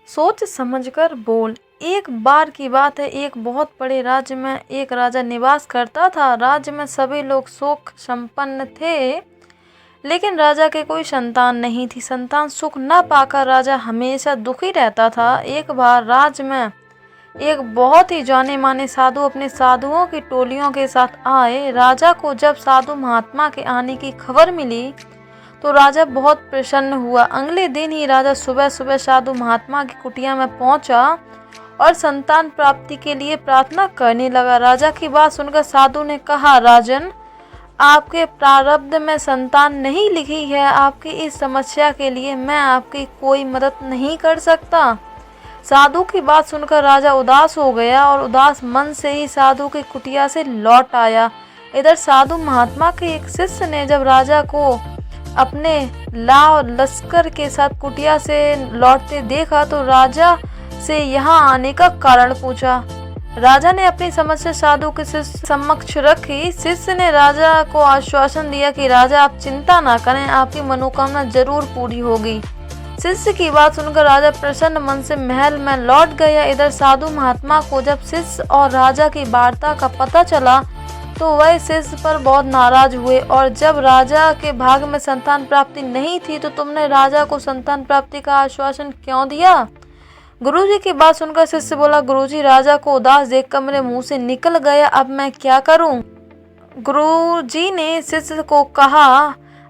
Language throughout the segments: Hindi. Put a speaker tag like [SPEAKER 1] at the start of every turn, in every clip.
[SPEAKER 1] सोच समझकर बोल। एक बार की बात है, एक बहुत बड़े राज्य में एक राजा निवास करता था। राज्य में सभी लोग सुख संपन्न थे, लेकिन राजा के कोई संतान नहीं थी। संतान सुख न पाकर राजा हमेशा दुखी रहता था। एक बार राज्य में एक बहुत ही जाने माने साधु अपने साधुओं की टोलियों के साथ आए। राजा को जब साधु महात्मा के आने की खबर मिली तो राजा बहुत प्रसन्न हुआ। अगले दिन ही राजा सुबह सुबह साधु महात्मा की कुटिया में पहुंचा और संतान प्राप्ति के लिए प्रार्थना करने लगा। राजा की बात सुनकर साधु ने कहा, राजन, आपके प्रारब्ध में संतान नहीं लिखी है। आपकी इस समस्या के लिए मैं आपकी कोई मदद नहीं कर सकता। साधु की बात सुनकर राजा उदास हो गया और उदास मन से ही साधु की कुटिया से लौट आया। इधर साधु महात्मा के एक शिष्य ने जब राजा को अपने लाव लश्कर के साथ कुटिया से लौटते देखा तो राजा से यहाँ आने का कारण पूछा। राजा ने अपनी समस्या साधु के शिष्य समक्ष रखी। शिष्य ने राजा को आश्वासन दिया कि राजा, आप चिंता ना करें, आपकी मनोकामना जरूर पूरी होगी। शिष्य की बात सुनकर राजा प्रसन्न मन से महल में लौट गया। इधर साधु महात्मा को जब शिष्य और राजा की वार्ता का पता चला तो वह शिष्य पर बहुत नाराज हुए। और जब राजा के भाग्य में संतान प्राप्ति नहीं थी तो तुमने राजा को संतान प्राप्ति का आश्वासन क्यों दिया? गुरुजी की बात सुनकर शिष्य बोला, गुरुजी, राजा को उदास देखकर मेरे मुंह से निकल गया, अब मैं क्या करूं? गुरुजी ने शिष्य को कहा,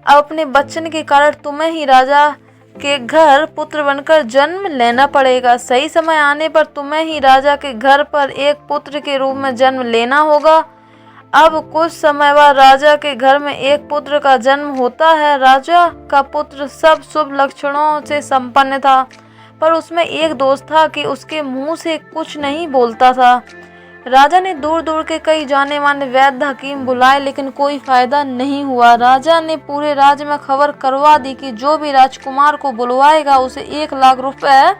[SPEAKER 1] अब अपने वचन के कारण तुम्हें ही राजा के घर पुत्र बनकर जन्म लेना पड़ेगा। सही समय आने पर तुम्हें ही राजा के घर पर एक पुत्र के रूप में जन्म लेना होगा। अब कुछ समय बाद राजा के घर में एक पुत्र का जन्म होता है। राजा का पुत्र सब शुभ लक्षणों से संपन्न था, पर उसमें एक दोष था कि उसके मुंह से कुछ नहीं बोलता था। राजा ने दूर दूर के कई जाने माने वैद्य हकीम बुलाए, लेकिन कोई फायदा नहीं हुआ। राजा ने पूरे राज्य में खबर करवा दी कि जो भी राजकुमार को बुलवाएगा उसे 1 लाख रुपए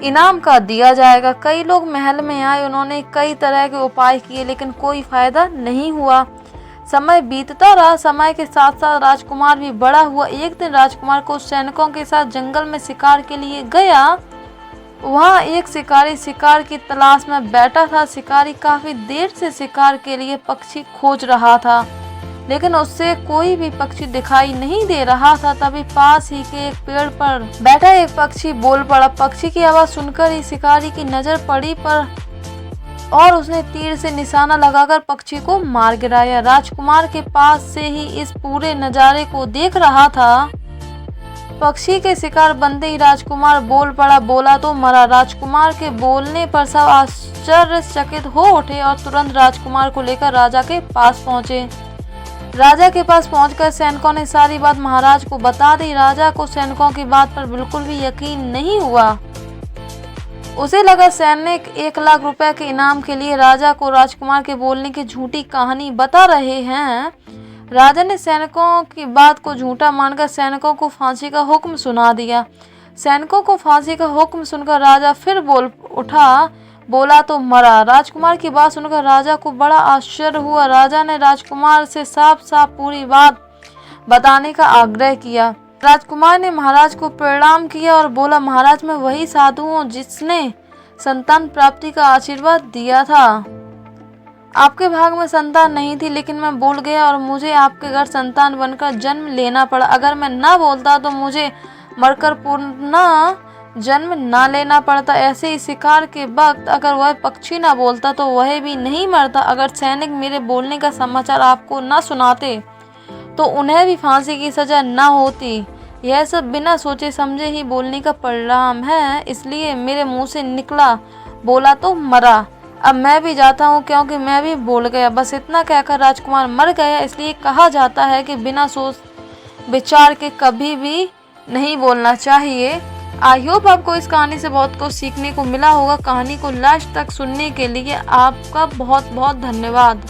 [SPEAKER 1] इनाम का दिया जाएगा। कई लोग महल में आए, उन्होंने कई तरह के उपाय किए, लेकिन कोई फायदा नहीं हुआ। समय बीतता रहा। समय के साथ साथ राजकुमार भी बड़ा हुआ। एक दिन राजकुमार को सैनिकों के साथ जंगल में शिकार के लिए गया। वहाँ एक शिकारी शिकार की तलाश में बैठा था। शिकारी काफी देर से शिकार के लिए पक्षी खोज रहा था, लेकिन उससे कोई भी पक्षी दिखाई नहीं दे रहा था। तभी पास ही के एक पेड़ पर बैठा एक पक्षी बोल पड़ा। पक्षी की आवाज सुनकर ही शिकारी की नजर पड़ी पर और उसने तीर से निशाना लगाकर पक्षी को मार गिराया। राजकुमार के पास से ही इस पूरे नजारे को देख रहा था। पक्षी के शिकार बनते ही राजकुमार बोल पड़ा। बोला तो मरा। राजकुमार के बोलने पर सब आश्चर्यचकित हो उठे और तुरंत राजकुमार को लेकर राजा के पास पहुंचे। राजा के पास पहुंचकर सैनिकों ने सारी बात महाराज को बता दी। राजा को सैनिकों की बात पर बिल्कुल भी यकीन नहीं हुआ। उसे लगा सैनिक 1 लाख रुपए के इनाम के लिए राजा को राजकुमार के बोलने की झूठी कहानी बता रहे हैं। राजा ने सैनिकों की बात को झूठा मानकर सैनिकों को फांसी का हुक्म सुना दिया। सैनिकों को फांसी का हुक्म सुनकर राजा फिर बोल उठा। बोला तो मरा। राजकुमार की बात सुनकर राजा को बड़ा आश्चर्य हुआ। राजा ने राजकुमार से साफ साफ पूरी बात बताने का आग्रह किया। राजकुमार ने महाराज को प्रणाम किया और बोला, महाराज, मैं वही साधु हूँ जिसने संतान प्राप्ति का आशीर्वाद दिया था। आपके भाग में संतान नहीं थी, लेकिन मैं भूल गया और मुझे आपके घर संतान बनकर जन्म लेना पड़ा। अगर मैं ना बोलता तो मुझे मरकर पूर्ण जन्म ना लेना पड़ता। ऐसे ही शिकार के वक्त अगर वह पक्षी ना बोलता तो वह भी नहीं मरता। अगर सैनिक मेरे बोलने का समाचार आपको ना सुनाते तो उन्हें भी फांसी की सजा ना होती। यह सब बिना सोचे समझे ही बोलने का परिणाम है, इसलिए मेरे मुंह से निकला। बोला तो मरा। अब मैं भी जाता हूँ क्योंकि मैं भी बोल गया। बस इतना कहकर राजकुमार मर गया। इसलिए कहा जाता है कि बिना सोच विचार के कभी भी नहीं बोलना चाहिए। आई होप आपको इस कहानी से बहुत कुछ सीखने को मिला होगा। कहानी को लास्ट तक सुनने के लिए आपका बहुत बहुत धन्यवाद।